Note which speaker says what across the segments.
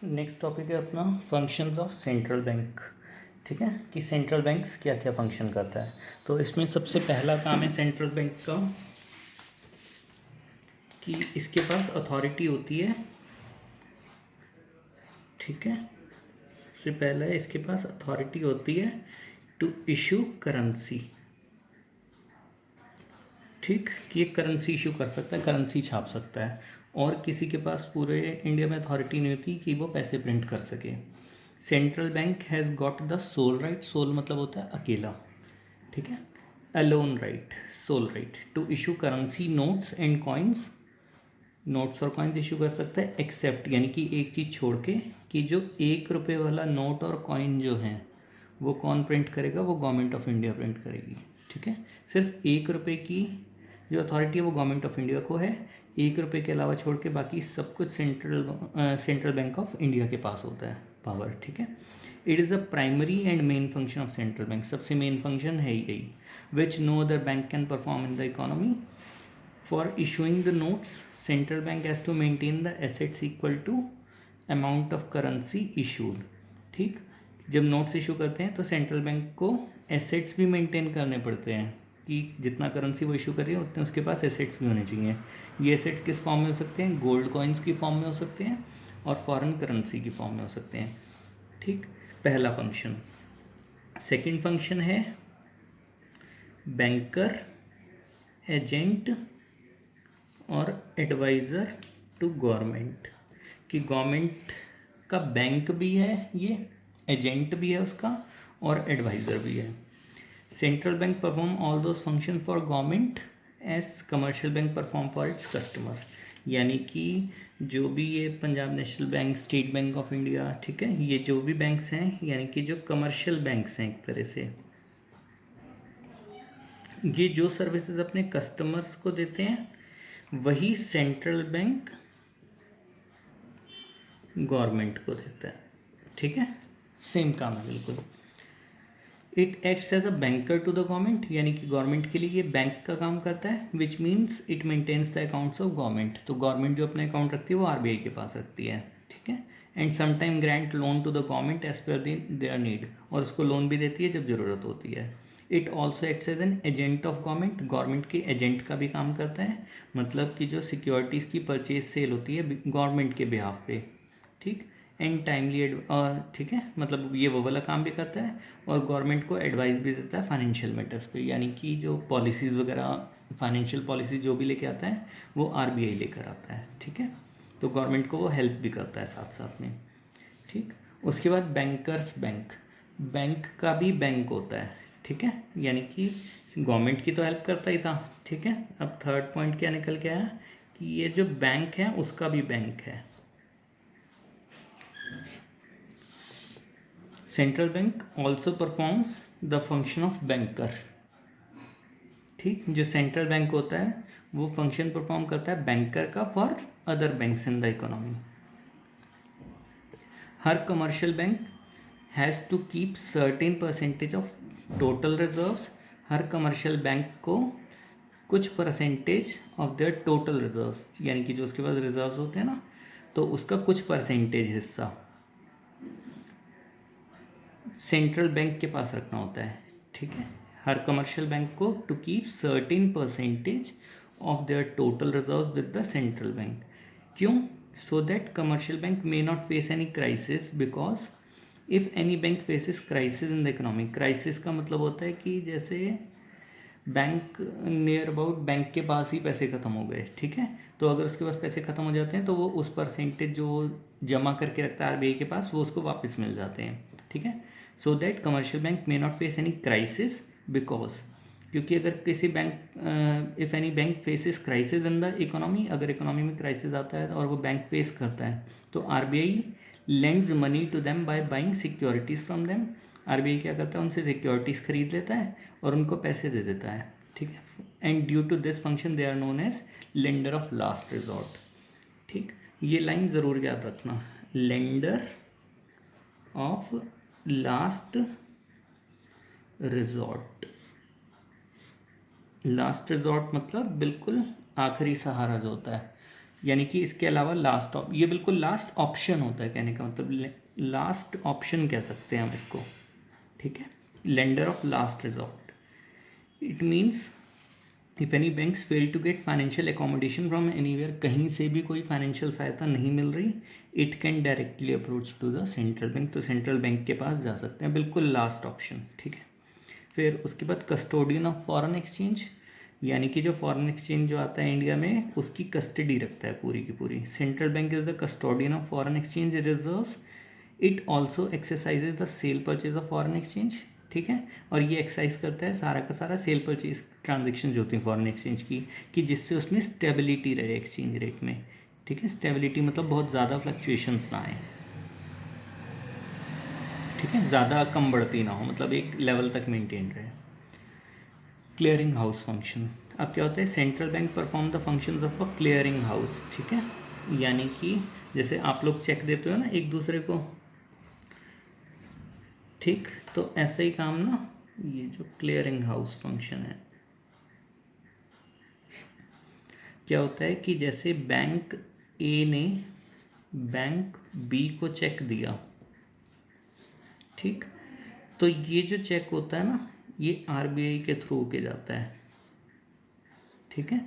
Speaker 1: Next topic है अपना functions of central bank. ठीक है कि सेंट्रल बैंक्स क्या क्या फंक्शन करता है। तो इसमें सबसे पहला काम है सेंट्रल बैंक का कि इसके पास अथॉरिटी होती है। ठीक है, सबसे पहला है इसके पास अथॉरिटी होती है टू इशू करेंसी। ठीक, कि एक करेंसी इशू कर सकता है, करेंसी छाप सकता है, और किसी के पास पूरे इंडिया में अथॉरिटी नहीं होती कि वो पैसे प्रिंट कर सके। Central bank has got the sole right, sole मतलब होता है अकेला, ठीक है, alone right, sole right to issue currency notes and coins. Notes और कॉइन्स इशू कर सकता है एक्सेप्ट, यानी कि एक चीज़ छोड़ के कि जो 1 रुपये वाला नोट और कॉइन जो है वो कौन प्रिंट करेगा, वो गवर्नमेंट ऑफ इंडिया प्रिंट करेगी। ठीक है, सिर्फ 1 रुपये की जो अथॉरिटी है वो गवर्नमेंट ऑफ इंडिया को है। 1 रुपये के अलावा छोड़ के बाकी सब कुछ सेंट्रल बैंक ऑफ इंडिया के पास होता है पावर। ठीक है, it is a primary and main function of central bank, सबसे मेन फंक्शन है यही, which no other bank can perform in the economy. For issuing the notes central bank has to maintain the assets equal to amount of currency issued. ठीक, जब notes issue करते हैं तो central bank को assets भी maintain करने पड़ते हैं कि जितना करेंसी वो इशू कर रही है उतने उसके पास एसेट्स भी होने चाहिए। ये एसेट्स किस फॉर्म में हो सकते हैं, गोल्ड कॉइन्स की फॉर्म में हो सकते हैं और फॉरेन करेंसी की फॉर्म में हो सकते हैं। ठीक, पहला फंक्शन। सेकंड फंक्शन है बैंकर, एजेंट और एडवाइज़र टू गवर्नमेंट, कि गवर्नमेंट का बैंक भी है ये, एजेंट भी है उसका और एडवाइज़र भी है। Central bank perform all those function for government as commercial bank perform for its customer, यानी कि जो भी ये Punjab national bank, state bank of India, ठीक है, ये जो भी बैंक्स हैं यानी कि जो कमर्शियल बैंक्स हैं एक तरह से, ये जो सर्विसेज अपने कस्टमर्स को देते हैं वही सेंट्रल बैंक गवर्नमेंट को देता है। ठीक है, सेम काम है बिल्कुल। It acts as a banker to the government, यानी कि गवर्नमेंट के लिए ये बैंक का काम करता है, which means it maintains the accounts of government. तो गवर्नमेंट जो अपने अकाउंट रखती है वो आरबीआई के पास रखती है। ठीक है, and sometime grant loan to the government as per their need, और उसको लोन भी देती है जब ज़रूरत होती है। It also acts as an agent of government, government के एजेंट का भी काम करता है, मतलब कि जो सिक्योरिटीज़ की परचेज सेल होती है गवर्नमेंट के बिहाफ पे। ठीक, एंड टाइमली और ठीक है, मतलब ये वो वाला काम भी करता है और गवर्नमेंट को एडवाइस भी देता है फाइनेंशियल मैटर्स पे, यानी कि जो पॉलिसीज़ वगैरह फाइनेंशियल पॉलिसीज जो भी लेके आता है वो आरबीआई लेकर आता है। ठीक है, तो गवर्नमेंट को वो हेल्प भी करता है साथ साथ में। ठीक, उसके बाद बैंकर्स बैंक, बैंक का भी बैंक होता है। ठीक है, यानी कि गवर्नमेंट की तो हेल्प करता ही था। ठीक है, अब थर्ड पॉइंट क्या निकल के आया कि ये जो बैंक है उसका भी बैंक है। Central bank also performs the function of banker. ठीक, जो सेंट्रल बैंक होता है वो फंक्शन परफॉर्म करता है बैंकर का for other banks in the economy. हर commercial bank has to keep certain percentage of total reserves, हर कमर्शियल बैंक को कुछ percentage of their total reserves, यानी कि जो उसके पास रिजर्व्स होते हैं ना, तो उसका कुछ परसेंटेज हिस्सा सेंट्रल बैंक के पास रखना होता है। ठीक है, हर कमर्शियल बैंक को to keep certain percentage of their total reserve with the central bank. क्यों? So that commercial bank may not face any crisis, because if any bank faces crisis in the economy, crisis का मतलब होता है कि जैसे bank near about bank के पास ही पैसे ख़त्म हो गए। ठीक है, तो अगर उसके पास पैसे ख़त्म हो जाते हैं तो वो उस परसेंटेज जो जमा करके रखता है आरबीआई के पास वो उसको वापस मिल जाते हैं। ठीक है, so that commercial bank may not face any crisis, because क्योंकि अगर किसी bank if any bank faces crisis in the economy, अगर इकोनॉमी में क्राइसिस आता है और वो बैंक फेस करता है तो RBI lends money to them by buying securities from them. RBI क्या करता है, उनसे सिक्योरिटीज़ खरीद लेता है और उनको पैसे दे देता है। ठीक है, and due to this function they are known as lender of last resort. ठीक, ये लाइन ज़रूर याद रखना, lender of last resort. Last resort मतलब बिल्कुल आखिरी सहारा जो होता है। यानी कि इसके अलावा लास्ट ये बिल्कुल लास्ट ऑप्शन होता है, कहने का मतलब लास्ट ऑप्शन कह सकते हैं हम इसको, ठीक है। Lender of last resort, it means if any banks fail to get financial accommodation from anywhere, कहीं से भी कोई फाइनेंशियल सहायता नहीं मिल रही, it can directly approach to the central bank, तो सेंट्रल बैंक के पास जा सकते हैं, बिल्कुल लास्ट ऑप्शन, ठीक है। फिर उसके बाद कस्टोडियन ऑफ फॉरेन एक्सचेंज, यानी कि जो फॉरेन एक्सचेंज जो आता है इंडिया में उसकी कस्टडी रखता है पूरी की पूरी। Central bank is the custodian of foreign exchange reserves, it also exercises the cell purchase of foreign exchange, ठीक है। और ये एक्सरसाइज करता है सारा का सारा सेल परचेज ट्रांजेक्शन जो होती हैं फॉरेन एक्सचेंज की, कि जिससे उसमें स्टेबिलिटी रहे एक्सचेंज रेट में, ठीक है। स्टेबिलिटी मतलब बहुत ज़्यादा फ्लक्चुएशंस ना आए, ठीक है, ज़्यादा कम बढ़ती ना हो, मतलब एक लेवल तक मेंटेन रहे। क्लियरिंग हाउस फंक्शन, अब क्या होता है, central bank perform the functions of a clearing house, ठीक है। यानी कि जैसे आप लोग चेक देते हो ना एक दूसरे को, ठीक, तो ऐसे ही काम ना ये जो क्लियरिंग हाउस फंक्शन है, क्या होता है कि जैसे बैंक ए ने बैंक बी को चेक दिया, ठीक, तो ये जो चेक होता है ना ये आरबीआई के थ्रू के जाता है, ठीक है।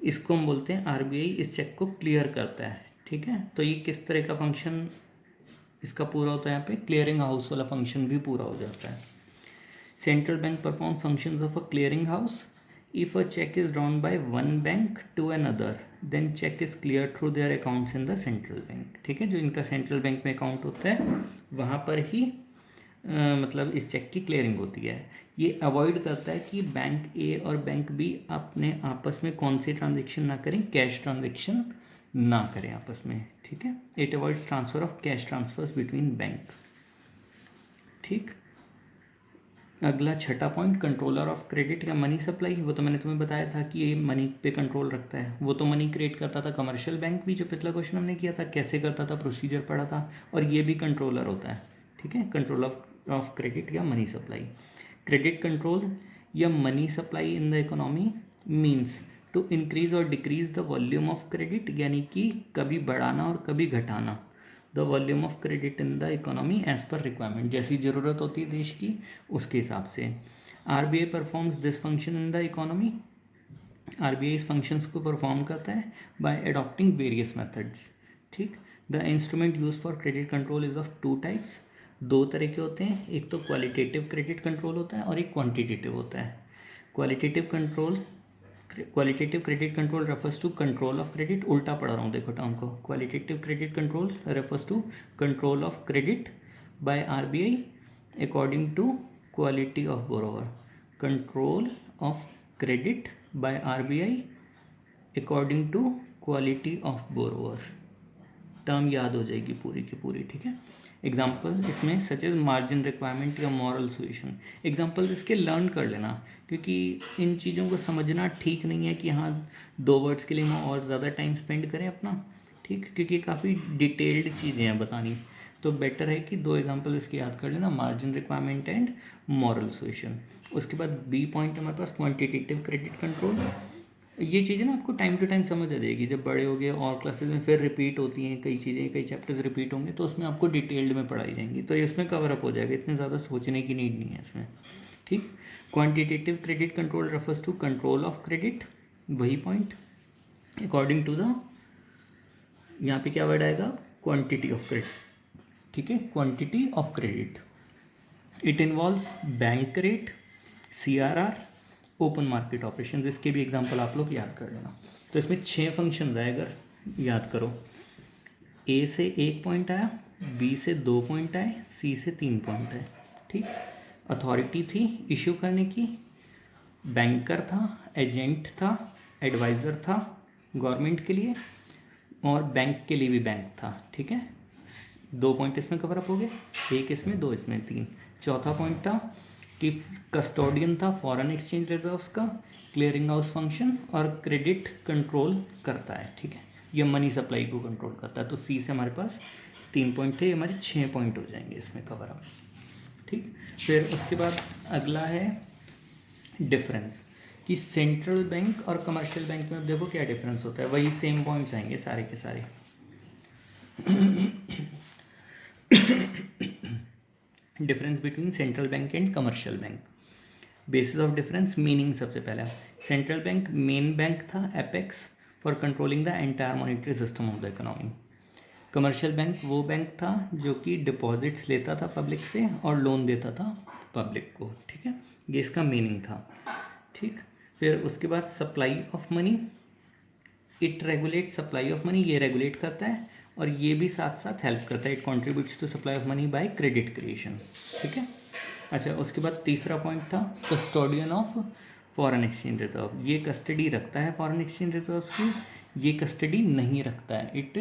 Speaker 1: इसको हम बोलते हैं आरबीआई इस चेक को क्लियर करता है, ठीक है। तो ये किस तरह का फंक्शन इसका पूरा होता है, यहाँ पे क्लियरिंग हाउस वाला फंक्शन भी पूरा हो जाता है। Central bank perform functions of a clearing house, if a cheque is drawn by one bank to another then cheque is clear through their accounts in the central bank, ठीक है। जो इनका सेंट्रल बैंक में account होता है वहाँ पर ही मतलब इस चेक की क्लियरिंग होती है। ये अवॉइड करता है कि बैंक ए और बैंक बी अपने आपस में कौन सी ट्रांजेक्शन ना करें, कैश ट्रांजेक्शन ना करें आपस में, ठीक है। It avoids transfer of cash transfers between bank, ठीक। अगला छठा पॉइंट, कंट्रोलर ऑफ क्रेडिट या मनी सप्लाई, वो तो मैंने तुम्हें बताया था कि ये मनी पे कंट्रोल रखता है, वो तो मनी क्रिएट करता था। कमर्शियल बैंक भी जो पिछला क्वेश्चन हमने किया था कैसे करता था, प्रोसीजर पढ़ा था, और ये भी कंट्रोलर होता है, ठीक है। कंट्रोल ऑफ क्रेडिट या मनी सप्लाई, क्रेडिट कंट्रोल या money supply in the economy means to increase और decrease the volume of credit, यानी कि कभी बढ़ाना और कभी घटाना the volume of credit in the economy as per requirement, जैसी ज़रूरत होती है देश की उसके हिसाब से। RBI performs this function in the economy, RBI इस फंक्शंस को परफॉर्म करता है बाय अडॉप्टिंग वेरियस मेथड्स, ठीक। The instrument use for credit control is of two types, दो तरह के होते हैं, एक तो क्वालिटेटिव क्रेडिट कंट्रोल होता है और एक क्वांटिटेटिव होता है। Qualitative credit control refers to control of credit, उल्टा पढ़ रहा हूँ देखो टर्म को, qualitative credit control refers to control of credit by RBI according to quality of borrower, control of credit by RBI according to quality of borrower, term याद हो जाएगी पूरी की पूरी, ठीक है। एग्जाम्पल इसमें सच एज मार्जिन रिक्वायरमेंट या मॉरल सोल्यूशन, एग्जाम्पल्स इसके लर्न कर लेना, क्योंकि इन चीज़ों को समझना ठीक नहीं है कि हाँ दो वर्ड्स के लिए हम और ज़्यादा टाइम स्पेंड करें अपना, ठीक, क्योंकि काफ़ी डिटेल्ड चीज़ें हैं बतानी, तो बेटर है कि दो एग्जाम्पल इसके याद कर लेना, margin requirement and moral solution. उसके बाद बी पॉइंट हमारे पास क्वान्टिटेटिव क्रेडिट कंट्रोल, ये चीज़ें ना आपको टाइम टू टाइम समझ आ जाएगी, जब बड़े हो गए और क्लासेस में फिर रिपीट होती हैं कई चीज़ें, कई चैप्टर्स रिपीट होंगे तो उसमें आपको डिटेल्ड में पढ़ाई जाएंगी, तो इसमें कवर अप हो जाएगा, इतने ज़्यादा सोचने की नीड नहीं है इसमें, ठीक। Quantitative credit control refers to control of credit, वही पॉइंट अकॉर्डिंग टू द, यहाँ पे क्या वर्ड आएगा, क्वांटिटी ऑफ क्रेडिट, ठीक है, quantity of credit. It involves bank rate, CRR, open market operations, इसके भी एग्जांपल आप लोग याद कर लेना। तो इसमें 6 फंक्शन आए, अगर याद करो, ए से 1 पॉइंट आया, बी से 2 पॉइंट आए, सी से 3 पॉइंट आए, ठीक। अथॉरिटी थी इशू करने की, बैंकर था, एजेंट था, एडवाइज़र था गवर्नमेंट के लिए, और बैंक के लिए भी बैंक था, ठीक है। 2 पॉइंट इसमें कवर अप हो गए, एक इसमें, 2 इसमें, 3। चौथा पॉइंट था कि कस्टोडियन था फॉरेन एक्सचेंज रिजर्व्स का, क्लियरिंग हाउस फंक्शन और क्रेडिट कंट्रोल करता है, ठीक है, ये मनी सप्लाई को कंट्रोल करता है। तो सी से हमारे पास 3 पॉइंट थे, हमारे 6 पॉइंट हो जाएंगे इसमें कवर अप, ठीक। फिर उसके बाद अगला है डिफरेंस, कि सेंट्रल बैंक और कमर्शियल बैंक में देखो क्या डिफरेंस होता है, वही सेम पॉइंट्स आएंगे सारे के सारे। Difference between central bank and commercial bank. Basis of difference, meaning सबसे पहला, सेंट्रल बैंक मेन बैंक था, apex for controlling the entire monetary system of the economy. Commercial bank वो बैंक था जो कि डिपॉजिट्स लेता था पब्लिक से और लोन देता था पब्लिक को, ठीक है, ये इसका मीनिंग था, ठीक। फिर उसके बाद supply of money, it regulate supply of money, ये रेगुलेट करता है और ये भी साथ साथ हेल्प करता है, it contributes to supply of money by credit creation, ठीक है। अच्छा, उसके बाद तीसरा पॉइंट था custodian of foreign exchange reserve, ये कस्टडी रखता है फॉरेन एक्सचेंज रिजर्व्स की, ये कस्टडी नहीं रखता है, it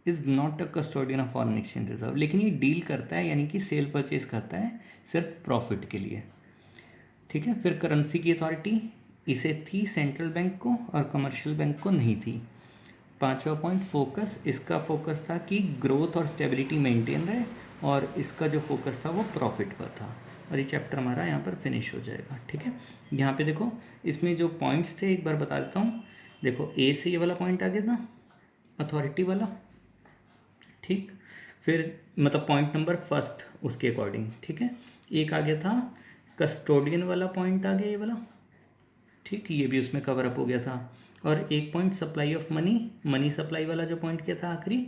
Speaker 1: is not a custodian of foreign exchange reserve, लेकिन ये डील करता है यानी कि सेल परचेज करता है सिर्फ प्रॉफिट के लिए, ठीक है। फिर करेंसी की अथॉरिटी इसे थी सेंट्रल बैंक को और कमर्शियल बैंक को नहीं थी। पांचवा पॉइंट फोकस, इसका फोकस था कि ग्रोथ और स्टेबिलिटी मेंटेन रहे और इसका जो फोकस था वो प्रॉफिट पर था। और ये चैप्टर हमारा यहाँ पर फिनिश हो जाएगा, ठीक है। यहाँ पे देखो इसमें जो पॉइंट्स थे एक बार बता देता हूँ। देखो ए से ये वाला पॉइंट आ गया था अथॉरिटी वाला, ठीक। फिर मतलब पॉइंट नंबर फर्स्ट उसके अकॉर्डिंग, ठीक है। एक आ गया था कस्टोडियन वाला पॉइंट आ गया ये वाला, ठीक, ये भी उसमें कवर अप हो गया था। और एक point supply of money, money supply वाला जो पॉइंट किया था आखिरी,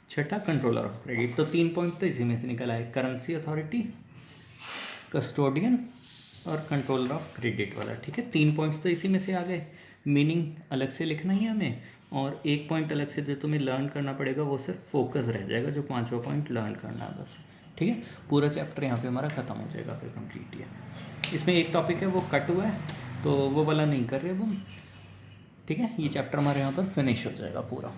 Speaker 1: छठा कंट्रोलर ऑफ क्रेडिट। तो 3 पॉइंट तो इसी में से निकल आए, करेंसी अथॉरिटी, कस्टोडियन और कंट्रोलर ऑफ क्रेडिट वाला, ठीक है। 3 पॉइंट्स तो इसी में से आ गए, मीनिंग अलग से लिखना ही हमें और एक पॉइंट अलग से जो तुम्हें लर्न करना पड़ेगा वो सिर्फ फोकस रह जाएगा, जो 5वां पॉइंट लर्न करना है बस, ठीक है। पूरा चैप्टर यहाँ पे हमारा ख़त्म हो जाएगा फिर कंप्लीट। है इसमें एक टॉपिक है वो कट हुआ है तो वो वाला नहीं कर रहे अब हम, ठीक है। ये चैप्टर हमारे यहाँ पर फिनिश हो जाएगा पूरा।